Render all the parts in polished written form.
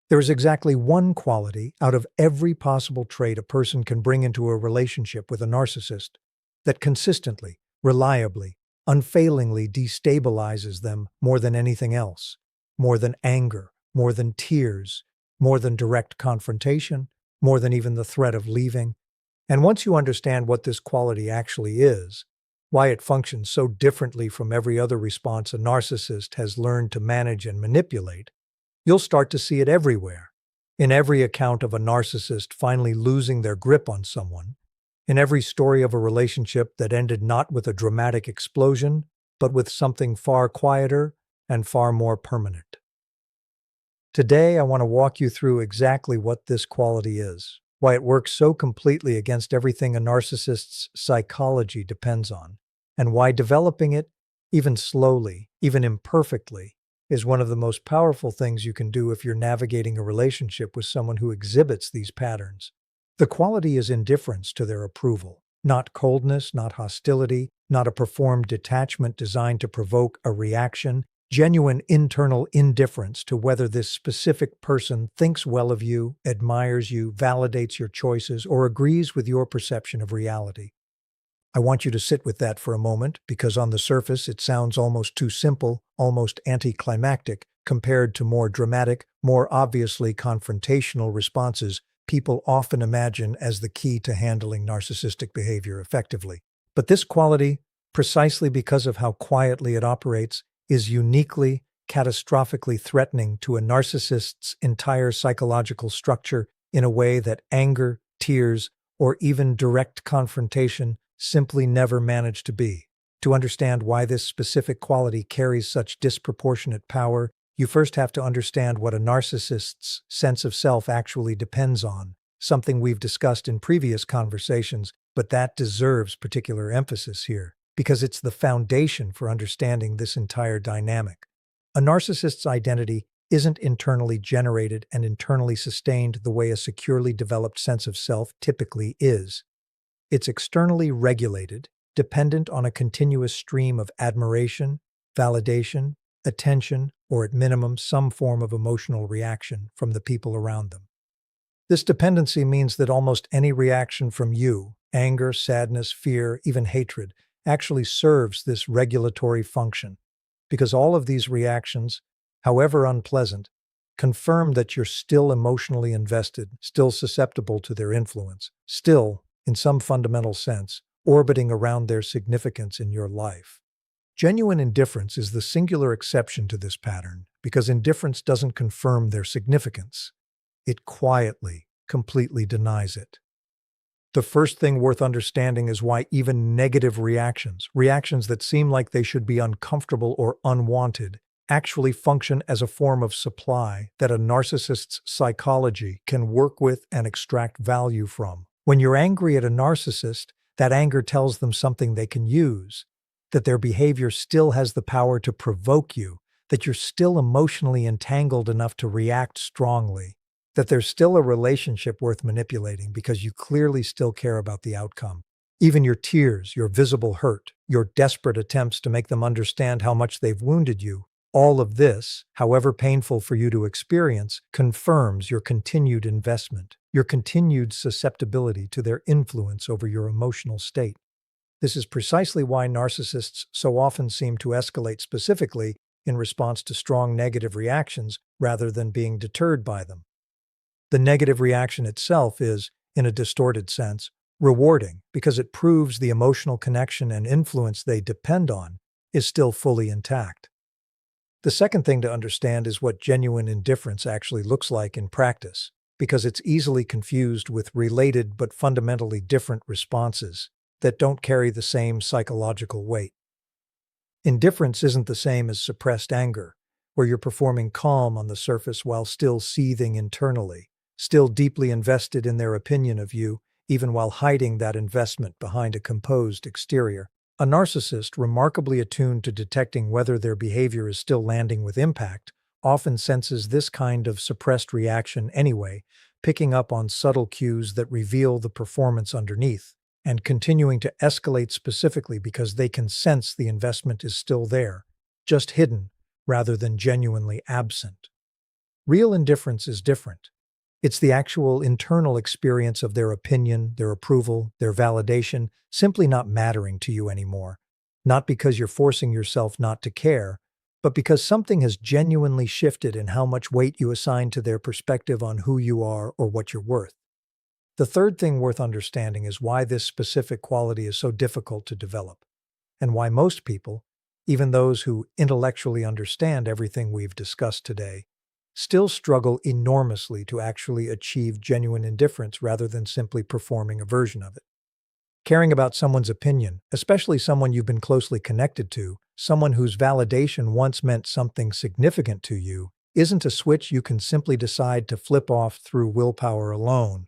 There is exactly one quality out of every possible trait a person can bring into a relationship with a narcissist that consistently, reliably, unfailingly destabilizes them more than anything else, more than anger, more than tears, more than direct confrontation, more than even the threat of leaving. And once you understand what this quality actually is, why it functions so differently from every other response a narcissist has learned to manage and manipulate, you'll start to see it everywhere. In every account of a narcissist finally losing their grip on someone, in every story of a relationship that ended not with a dramatic explosion, but with something far quieter and far more permanent. Today, I want to walk you through exactly what this quality is, why it works so completely against everything a narcissist's psychology depends on, and why developing it, even slowly, even imperfectly, is one of the most powerful things you can do if you're navigating a relationship with someone who exhibits these patterns. The quality is indifference to their approval, not coldness, not hostility, not a performed detachment designed to provoke a reaction, genuine internal indifference to whether this specific person thinks well of you, admires you, validates your choices, or agrees with your perception of reality. I want you to sit with that for a moment because on the surface it sounds almost too simple, almost anticlimactic, compared to more dramatic, more obviously confrontational responses people often imagine as the key to handling narcissistic behavior effectively. But this quality, precisely because of how quietly it operates, is uniquely, catastrophically threatening to a narcissist's entire psychological structure in a way that anger, tears, or even direct confrontation simply never manage to be. To understand why this specific quality carries such disproportionate power, you first have to understand what a narcissist's sense of self actually depends on, something we've discussed in previous conversations, but that deserves particular emphasis here, because it's the foundation for understanding this entire dynamic. A narcissist's identity isn't internally generated and internally sustained the way a securely developed sense of self typically is. It's externally regulated, dependent on a continuous stream of admiration, validation, attention, or at minimum some form of emotional reaction from the people around them. This dependency means that almost any reaction from you, anger, sadness, fear, even hatred, actually serves this regulatory function, because all of these reactions, however unpleasant, confirm that you're still emotionally invested, still susceptible to their influence, still, in some fundamental sense, orbiting around their significance in your life. Genuine indifference is the singular exception to this pattern, because indifference doesn't confirm their significance. It quietly, completely denies it. The first thing worth understanding is why even negative reactions, reactions that seem like they should be uncomfortable or unwanted, actually function as a form of supply that a narcissist's psychology can work with and extract value from. When you're angry at a narcissist, that anger tells them something they can use, that their behavior still has the power to provoke you, that you're still emotionally entangled enough to react strongly, that there's still a relationship worth manipulating because you clearly still care about the outcome. Even your tears, your visible hurt, your desperate attempts to make them understand how much they've wounded you, all of this, however painful for you to experience, confirms your continued investment, your continued susceptibility to their influence over your emotional state. This is precisely why narcissists so often seem to escalate specifically in response to strong negative reactions rather than being deterred by them. The negative reaction itself is, in a distorted sense, rewarding because it proves the emotional connection and influence they depend on is still fully intact. The second thing to understand is what genuine indifference actually looks like in practice, because it's easily confused with related but fundamentally different responses that don't carry the same psychological weight. Indifference isn't the same as suppressed anger, where you're performing calm on the surface while still seething internally, still deeply invested in their opinion of you, even while hiding that investment behind a composed exterior. A narcissist, remarkably attuned to detecting whether their behavior is still landing with impact, often senses this kind of suppressed reaction anyway, picking up on subtle cues that reveal the performance underneath, and continuing to escalate specifically because they can sense the investment is still there, just hidden rather than genuinely absent. Real indifference is different. It's the actual internal experience of their opinion, their approval, their validation, simply not mattering to you anymore. Not because you're forcing yourself not to care, but because something has genuinely shifted in how much weight you assign to their perspective on who you are or what you're worth. The third thing worth understanding is why this specific quality is so difficult to develop, and why most people, even those who intellectually understand everything we've discussed today, still struggle enormously to actually achieve genuine indifference rather than simply performing a version of it. Caring about someone's opinion, especially someone you've been closely connected to, someone whose validation once meant something significant to you, isn't a switch you can simply decide to flip off through willpower alone.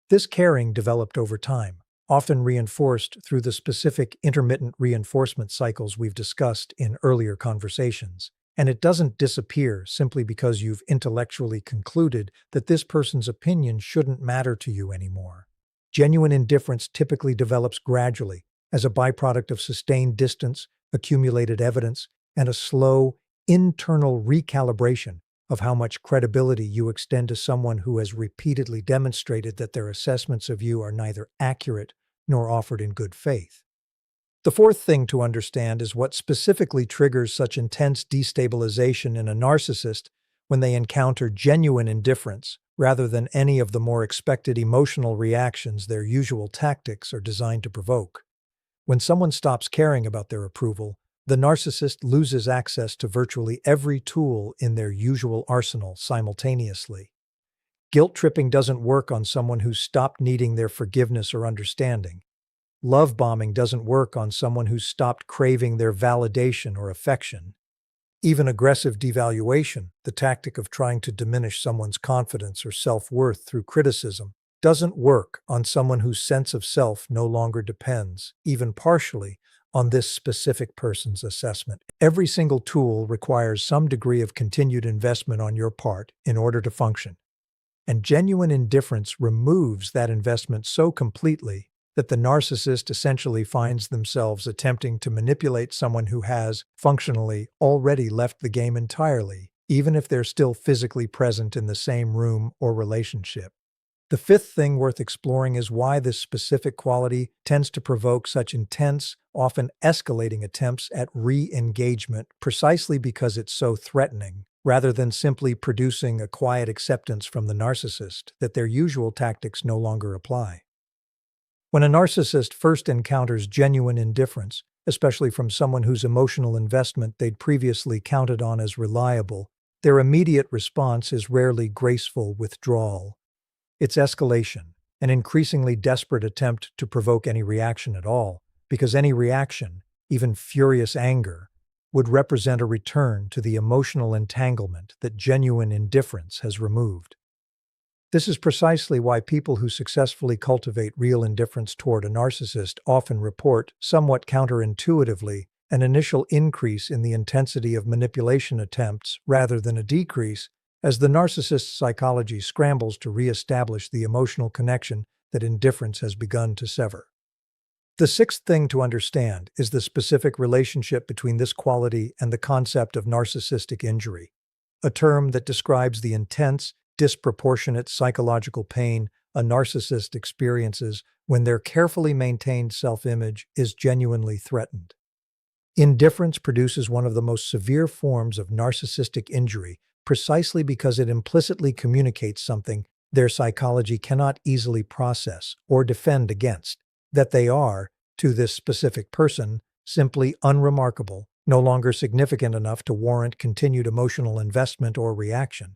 This caring developed over time, often reinforced through the specific intermittent reinforcement cycles we've discussed in earlier conversations. And it doesn't disappear simply because you've intellectually concluded that this person's opinion shouldn't matter to you anymore. Genuine indifference typically develops gradually as a byproduct of sustained distance, accumulated evidence, and a slow, internal recalibration of how much credibility you extend to someone who has repeatedly demonstrated that their assessments of you are neither accurate nor offered in good faith. The fourth thing to understand is what specifically triggers such intense destabilization in a narcissist when they encounter genuine indifference, rather than any of the more expected emotional reactions their usual tactics are designed to provoke. When someone stops caring about their approval, the narcissist loses access to virtually every tool in their usual arsenal simultaneously. Guilt tripping doesn't work on someone who's stopped needing their forgiveness or understanding. Love bombing doesn't work on someone who's stopped craving their validation or affection. Even aggressive devaluation, the tactic of trying to diminish someone's confidence or self-worth through criticism, doesn't work on someone whose sense of self no longer depends, even partially, on this specific person's assessment. Every single tool requires some degree of continued investment on your part in order to function. And genuine indifference removes that investment so completely that the narcissist essentially finds themselves attempting to manipulate someone who has, functionally, already left the game entirely, even if they're still physically present in the same room or relationship. The fifth thing worth exploring is why this specific quality tends to provoke such intense, often escalating attempts at re-engagement precisely because it's so threatening, rather than simply producing a quiet acceptance from the narcissist that their usual tactics no longer apply. When a narcissist first encounters genuine indifference, especially from someone whose emotional investment they'd previously counted on as reliable, their immediate response is rarely graceful withdrawal. It's escalation, an increasingly desperate attempt to provoke any reaction at all, because any reaction, even furious anger, would represent a return to the emotional entanglement that genuine indifference has removed. This is precisely why people who successfully cultivate real indifference toward a narcissist often report, somewhat counterintuitively, an initial increase in the intensity of manipulation attempts rather than a decrease, as the narcissist's psychology scrambles to re-establish the emotional connection that indifference has begun to sever. The sixth thing to understand is the specific relationship between this quality and the concept of narcissistic injury, a term that describes the intense, disproportionate psychological pain a narcissist experiences when their carefully maintained self-image is genuinely threatened. Indifference produces one of the most severe forms of narcissistic injury precisely because it implicitly communicates something their psychology cannot easily process or defend against, that they are, to this specific person, simply unremarkable, no longer significant enough to warrant continued emotional investment or reaction.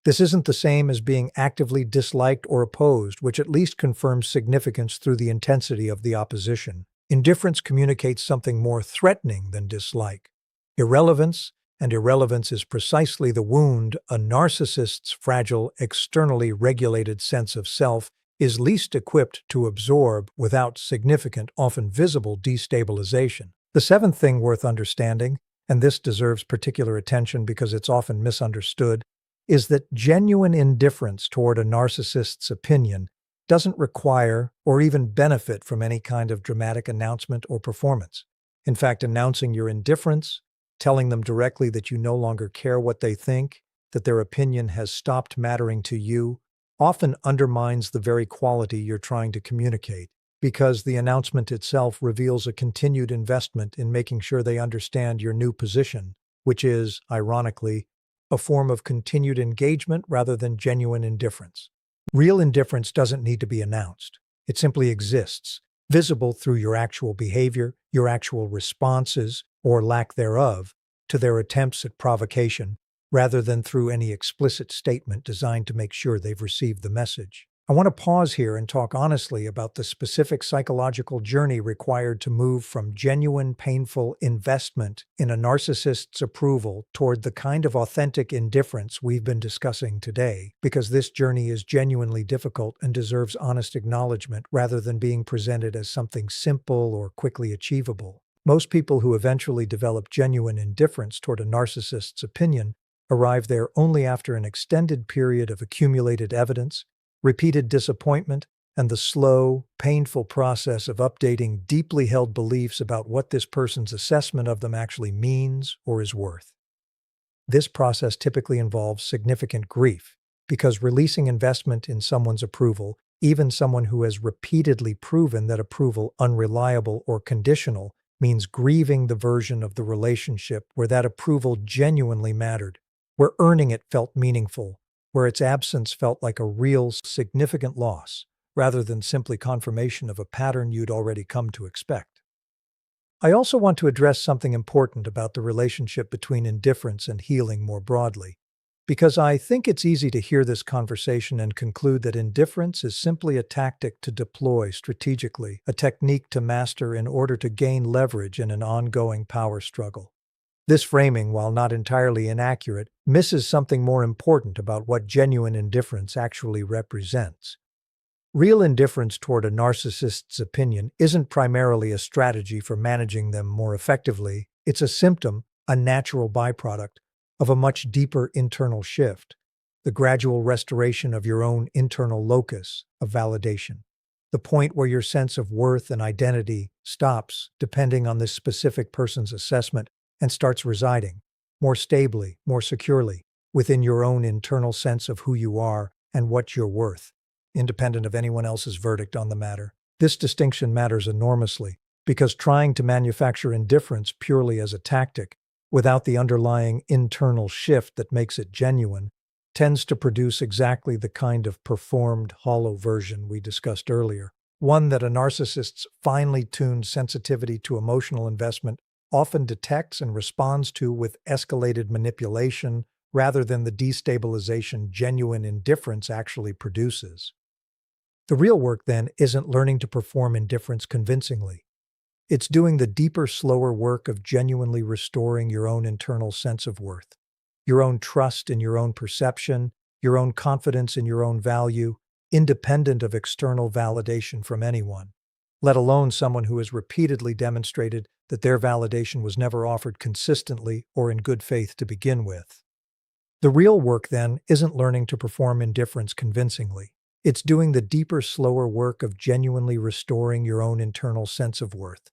This isn't the same as being actively disliked or opposed, which at least confirms significance through the intensity of the opposition. Indifference communicates something more threatening than dislike. Irrelevance, and irrelevance is precisely the wound a narcissist's fragile, externally regulated sense of self is least equipped to absorb without significant, often visible destabilization. The seventh thing worth understanding, and this deserves particular attention because it's often misunderstood, is that genuine indifference toward a narcissist's opinion doesn't require or even benefit from any kind of dramatic announcement or performance. In fact, announcing your indifference, telling them directly that you no longer care what they think, that their opinion has stopped mattering to you often undermines the very quality you're trying to communicate, because the announcement itself reveals a continued investment in making sure they understand your new position, which is, ironically, a form of continued engagement rather than genuine indifference. Real indifference doesn't need to be announced. It simply exists, visible through your actual behavior, your actual responses, or lack thereof, to their attempts at provocation, rather than through any explicit statement designed to make sure they've received the message. I want to pause here and talk honestly about the specific psychological journey required to move from genuine, painful investment in a narcissist's approval toward the kind of authentic indifference we've been discussing today, because this journey is genuinely difficult and deserves honest acknowledgement rather than being presented as something simple or quickly achievable. Most people who eventually develop genuine indifference toward a narcissist's opinion arrive there only after an extended period of accumulated evidence, repeated disappointment, and the slow, painful process of updating deeply held beliefs about what this person's assessment of them actually means or is worth. This process typically involves significant grief, because releasing investment in someone's approval, even someone who has repeatedly proven that approval unreliable or conditional, means grieving the version of the relationship where that approval genuinely mattered, where earning it felt meaningful, where its absence felt like a real, significant loss, rather than simply confirmation of a pattern you'd already come to expect. I also want to address something important about the relationship between indifference and healing more broadly, because I think it's easy to hear this conversation and conclude that indifference is simply a tactic to deploy strategically, a technique to master in order to gain leverage in an ongoing power struggle. This framing, while not entirely inaccurate, misses something more important about what genuine indifference actually represents. Real indifference toward a narcissist's opinion isn't primarily a strategy for managing them more effectively. It's a symptom, a natural byproduct, of a much deeper internal shift, the gradual restoration of your own internal locus of validation, the point where your sense of worth and identity stops depending on this specific person's assessment and starts residing, more stably, more securely, within your own internal sense of who you are and what you're worth, independent of anyone else's verdict on the matter. This distinction matters enormously, because trying to manufacture indifference purely as a tactic, without the underlying internal shift that makes it genuine, tends to produce exactly the kind of performed, hollow version we discussed earlier, one that a narcissist's finely tuned sensitivity to emotional investment often detects and responds to with escalated manipulation rather than the destabilization genuine indifference actually produces. The real work, then, isn't learning to perform indifference convincingly. It's doing the deeper, slower work of genuinely restoring your own internal sense of worth, your own trust in your own perception, your own confidence in your own value, independent of external validation from anyone, let alone someone who has repeatedly demonstrated that their validation was never offered consistently or in good faith to begin with. The real work, then, isn't learning to perform indifference convincingly. It's doing the deeper, slower work of genuinely restoring your own internal sense of worth,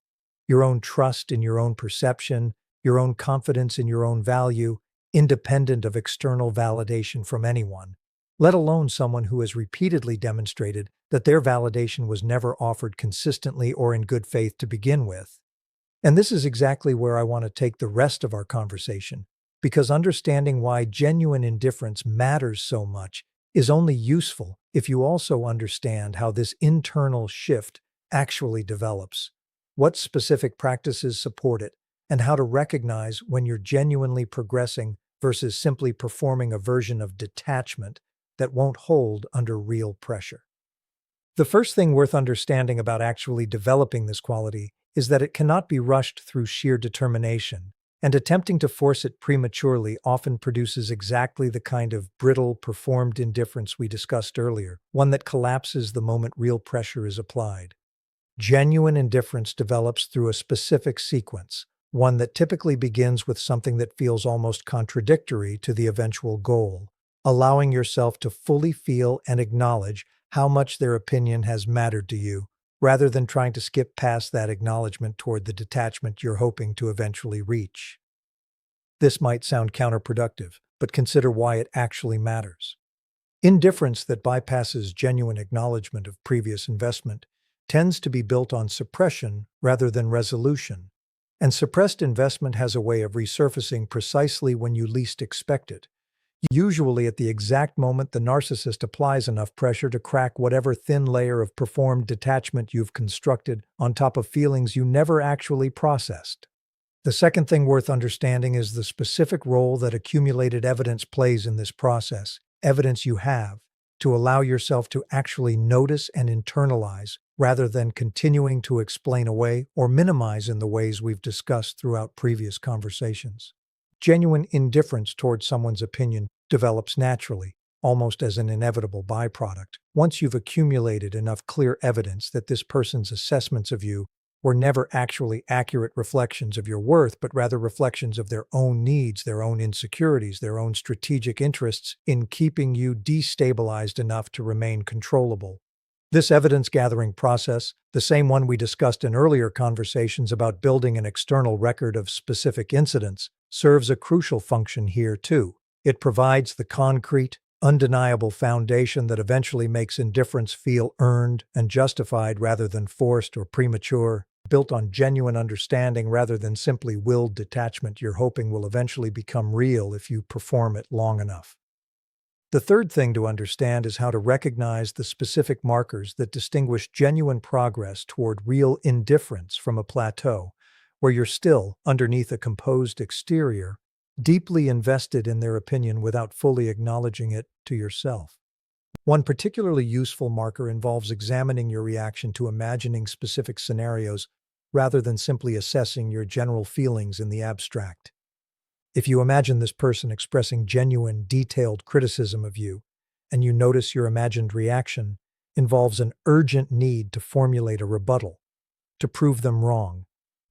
your own trust in your own perception, your own confidence in your own value, independent of external validation from anyone, let alone someone who has repeatedly demonstrated that their validation was never offered consistently or in good faith to begin with. And this is exactly where I want to take the rest of our conversation, because understanding why genuine indifference matters so much is only useful if you also understand how this internal shift actually develops, what specific practices support it, and how to recognize when you're genuinely progressing versus simply performing a version of detachment that won't hold under real pressure. The first thing worth understanding about actually developing this quality is that it cannot be rushed through sheer determination, and attempting to force it prematurely often produces exactly the kind of brittle, performed indifference we discussed earlier, one that collapses the moment real pressure is applied. Genuine indifference develops through a specific sequence, one that typically begins with something that feels almost contradictory to the eventual goal, allowing yourself to fully feel and acknowledge how much their opinion has mattered to you, rather than trying to skip past that acknowledgement toward the detachment you're hoping to eventually reach. This might sound counterproductive, but consider why it actually matters. Indifference that bypasses genuine acknowledgement of previous investment tends to be built on suppression rather than resolution, and suppressed investment has a way of resurfacing precisely when you least expect it, usually at the exact moment the narcissist applies enough pressure to crack whatever thin layer of performed detachment you've constructed on top of feelings you never actually processed. The second thing worth understanding is the specific role that accumulated evidence plays in this process, evidence you have, to allow yourself to actually notice and internalize, rather than continuing to explain away or minimize in the ways we've discussed throughout previous conversations. Genuine indifference towards someone's opinion develops naturally, almost as an inevitable byproduct, once you've accumulated enough clear evidence that this person's assessments of you were never actually accurate reflections of your worth, but rather reflections of their own needs, their own insecurities, their own strategic interests in keeping you destabilized enough to remain controllable. This evidence-gathering process, the same one we discussed in earlier conversations about building an external record of specific incidents, serves a crucial function here too. It provides the concrete, undeniable foundation that eventually makes indifference feel earned and justified rather than forced or premature, built on genuine understanding rather than simply willed detachment you're hoping will eventually become real if you perform it long enough. The third thing to understand is how to recognize the specific markers that distinguish genuine progress toward real indifference from a plateau, where you're still, underneath a composed exterior, deeply invested in their opinion without fully acknowledging it to yourself. One particularly useful marker involves examining your reaction to imagining specific scenarios rather than simply assessing your general feelings in the abstract. If you imagine this person expressing genuine, detailed criticism of you, and you notice your imagined reaction involves an urgent need to formulate a rebuttal, to prove them wrong,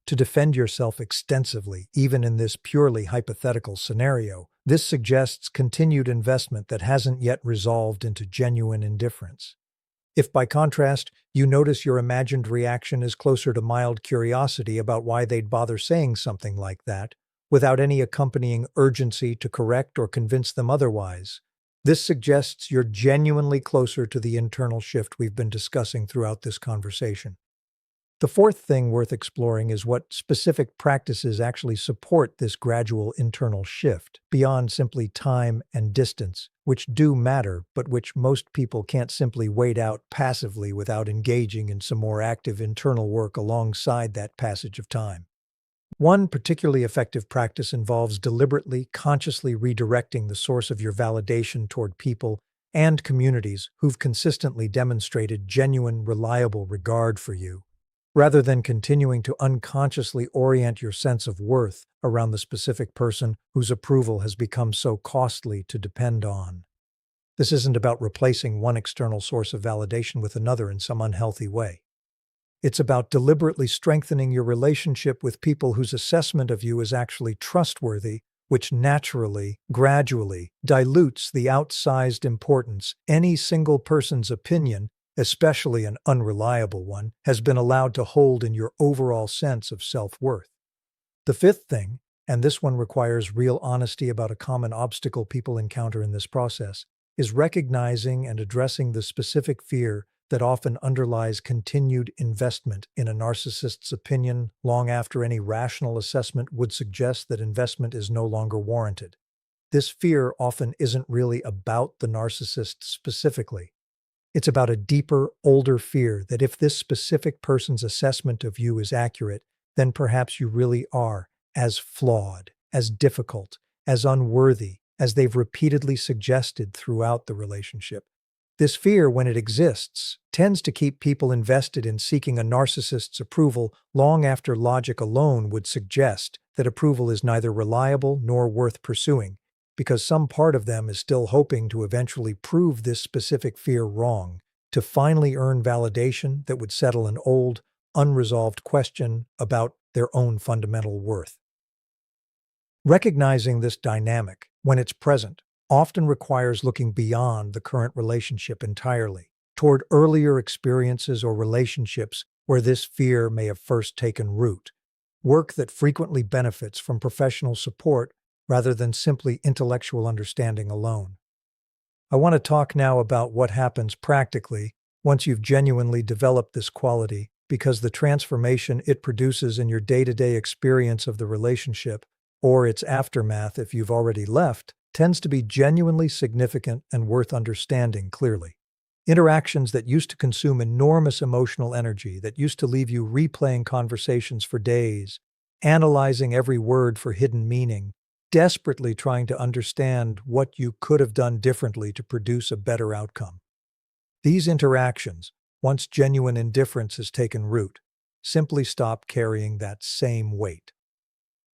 to defend yourself extensively, even in this purely hypothetical scenario, this suggests continued investment that hasn't yet resolved into genuine indifference. If, by contrast, you notice your imagined reaction is closer to mild curiosity about why they'd bother saying something like that, without any accompanying urgency to correct or convince them otherwise, this suggests you're genuinely closer to the internal shift we've been discussing throughout this conversation. The fourth thing worth exploring is what specific practices actually support this gradual internal shift, beyond simply time and distance, which do matter, but which most people can't simply wait out passively without engaging in some more active internal work alongside that passage of time. One particularly effective practice involves deliberately, consciously redirecting the source of your validation toward people and communities who've consistently demonstrated genuine, reliable regard for you, rather than continuing to unconsciously orient your sense of worth around the specific person whose approval has become so costly to depend on. This isn't about replacing one external source of validation with another in some unhealthy way. It's about deliberately strengthening your relationship with people whose assessment of you is actually trustworthy, which naturally, gradually, dilutes the outsized importance any single person's opinion, especially an unreliable one, has been allowed to hold in your overall sense of self-worth. The fifth thing, and this one requires real honesty about a common obstacle people encounter in this process, is recognizing and addressing the specific fear that often underlies continued investment in a narcissist's opinion long after any rational assessment would suggest that investment is no longer warranted. This fear often isn't really about the narcissist specifically. It's about a deeper, older fear that if this specific person's assessment of you is accurate, then perhaps you really are as flawed, as difficult, as unworthy as they've repeatedly suggested throughout the relationship. This fear, when it exists, tends to keep people invested in seeking a narcissist's approval long after logic alone would suggest that approval is neither reliable nor worth pursuing, because some part of them is still hoping to eventually prove this specific fear wrong, to finally earn validation that would settle an old, unresolved question about their own fundamental worth. Recognizing this dynamic, when it's present, often requires looking beyond the current relationship entirely, toward earlier experiences or relationships where this fear may have first taken root. Work that frequently benefits from professional support rather than simply intellectual understanding alone. I want to talk now about what happens practically once you've genuinely developed this quality, because the transformation it produces in your day-to-day experience of the relationship, or its aftermath if you've already left, tends to be genuinely significant and worth understanding clearly. Interactions that used to consume enormous emotional energy, that used to leave you replaying conversations for days, analyzing every word for hidden meaning, desperately trying to understand what you could have done differently to produce a better outcome. These interactions, once genuine indifference has taken root, simply stop carrying that same weight.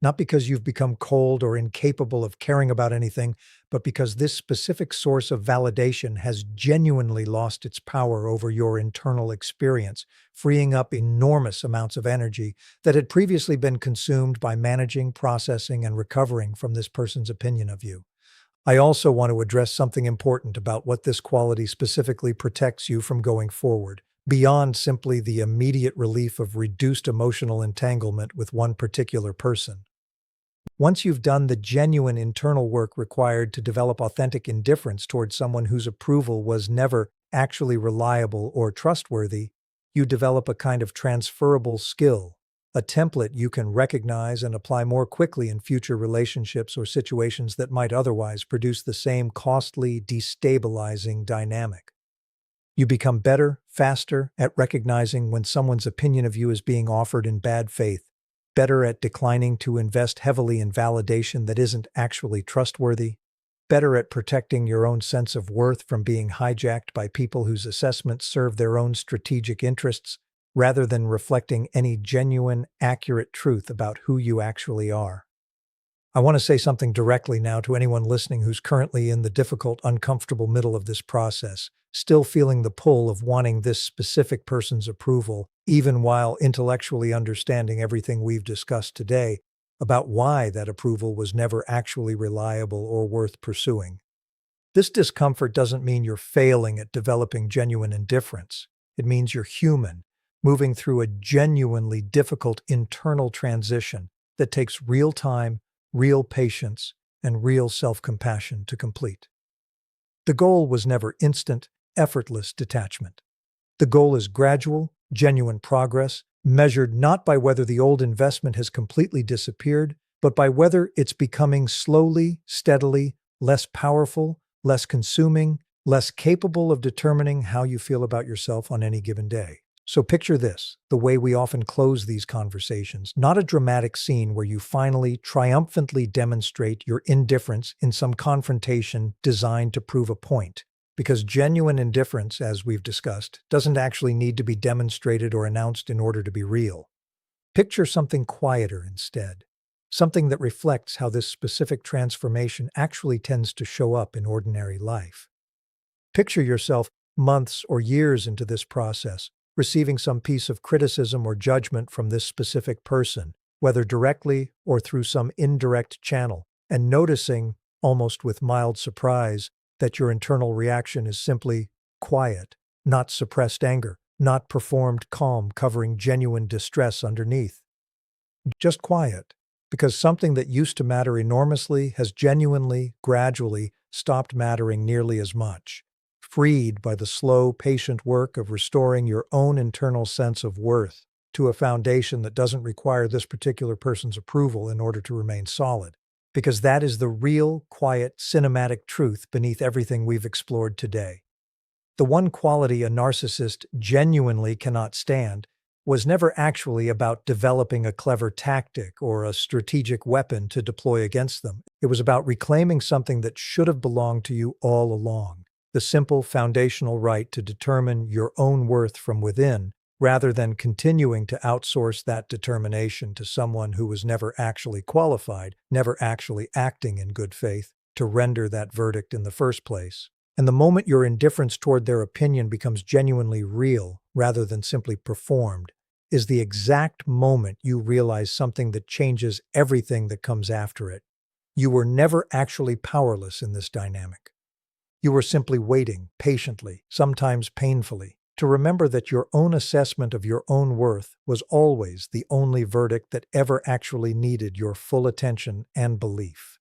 Not because you've become cold or incapable of caring about anything, but because this specific source of validation has genuinely lost its power over your internal experience, freeing up enormous amounts of energy that had previously been consumed by managing, processing, and recovering from this person's opinion of you. I also want to address something important about what this quality specifically protects you from going forward, beyond simply the immediate relief of reduced emotional entanglement with one particular person. Once you've done the genuine internal work required to develop authentic indifference towards someone whose approval was never actually reliable or trustworthy, you develop a kind of transferable skill, a template you can recognize and apply more quickly in future relationships or situations that might otherwise produce the same costly, destabilizing dynamic. You become better, faster at recognizing when someone's opinion of you is being offered in bad faith, better at declining to invest heavily in validation that isn't actually trustworthy, better at protecting your own sense of worth from being hijacked by people whose assessments serve their own strategic interests, rather than reflecting any genuine, accurate truth about who you actually are. I want to say something directly now to anyone listening who's currently in the difficult, uncomfortable middle of this process, still feeling the pull of wanting this specific person's approval, even while intellectually understanding everything we've discussed today about why that approval was never actually reliable or worth pursuing. This discomfort doesn't mean you're failing at developing genuine indifference. It means you're human, moving through a genuinely difficult internal transition that takes real time, real patience, and real self-compassion to complete. The goal was never instant, effortless detachment. The goal is gradual, genuine progress, measured not by whether the old investment has completely disappeared, but by whether it's becoming slowly, steadily, less powerful, less consuming, less capable of determining how you feel about yourself on any given day. So picture this, the way we often close these conversations, not a dramatic scene where you finally triumphantly demonstrate your indifference in some confrontation designed to prove a point. Because genuine indifference, as we've discussed, doesn't actually need to be demonstrated or announced in order to be real. Picture something quieter instead, something that reflects how this specific transformation actually tends to show up in ordinary life. Picture yourself months or years into this process, receiving some piece of criticism or judgment from this specific person, whether directly or through some indirect channel, and noticing, almost with mild surprise, that your internal reaction is simply quiet, not suppressed anger, not performed calm covering genuine distress underneath. Just quiet, because something that used to matter enormously has genuinely, gradually, stopped mattering nearly as much. Freed by the slow, patient work of restoring your own internal sense of worth to a foundation that doesn't require this particular person's approval in order to remain solid. Because that is the real, quiet, cinematic truth beneath everything we've explored today. The one quality a narcissist genuinely cannot stand was never actually about developing a clever tactic or a strategic weapon to deploy against them. It was about reclaiming something that should have belonged to you all along. The simple foundational right to determine your own worth from within, rather than continuing to outsource that determination to someone who was never actually qualified, never actually acting in good faith, to render that verdict in the first place. And the moment your indifference toward their opinion becomes genuinely real, rather than simply performed, is the exact moment you realize something that changes everything that comes after it. You were never actually powerless in this dynamic. You were simply waiting, patiently, sometimes painfully, to remember that your own assessment of your own worth was always the only verdict that ever actually needed your full attention and belief.